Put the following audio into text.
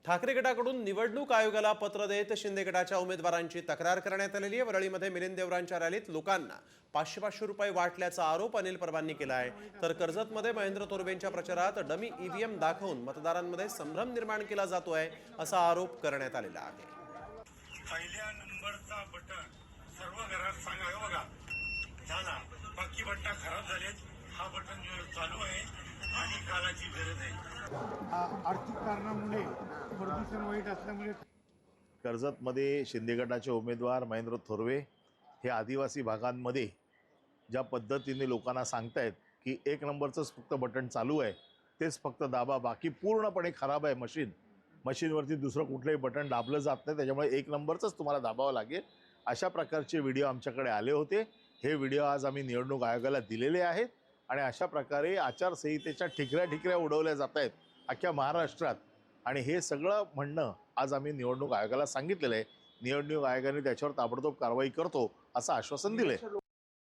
ठाकरे गटाकडून निवडणूक आयोगाला पत्र देत शिंदे गटाच्या उमेदवारांची तक्रार करण्यात आलेली आहे। वरळीमध्ये मिलिंद देवरांच्या रॅलीत लोकांना 500-500 रुपये वाटल्याचा आरोप अनिल परबांनी केला आहे। तर कर्जतमध्ये महेंद्र तोरवेंच्या प्रचारात डमी ईव्हीएम दाखवून मतदारांमध्ये संभ्रम निर्माण केला जातोय असा आरोप करण्यात आलेला आहे। पहिल्या नंबरचा बटन सर्व घरात सांगा बघा झाला, बाकी बटन खराब झालेत। हा बटन चालू आहे आणि कालाची गरज आहे। आर्थिक कारणामुळे प्रदूषण वाईट असल्यामुळे कर्जतमध्ये शिंदे गटाचे उमेदवार महेंद्र तोरवे हे आदिवासी भागांमध्ये ज्या पद्धतीने लोकांना सांगतायत की 1 नंबरचंच फक्त बटन चालू आहे, तेच फक्त दाबा, बाकी पूर्णपणे खराब आहे मशीनवरती दुसरं कुठलंही बटन दाबलं जात नाही, त्याच्यामुळे 1 नंबरचंच तुम्हाला दाबावं लागेल, अशा प्रकारचे व्हिडिओ आमच्याकडे आले होते। हे व्हिडिओ आज आम्ही निवडणूक आयोगाला दिलेले आहेत आणि अशा प्रकारे आचारसंहितेच्या ठिकऱ्या उडवल्या जात आहेत अख्ख्या महाराष्ट्रात। आणि हे सगळं म्हणणं आज आम्ही निवडणूक आयोगाला सांगितलेलं आहे। निवडणूक आयोगाने त्याच्यावर ताबडतोब कारवाई करतो असं आश्वासन दिलंय।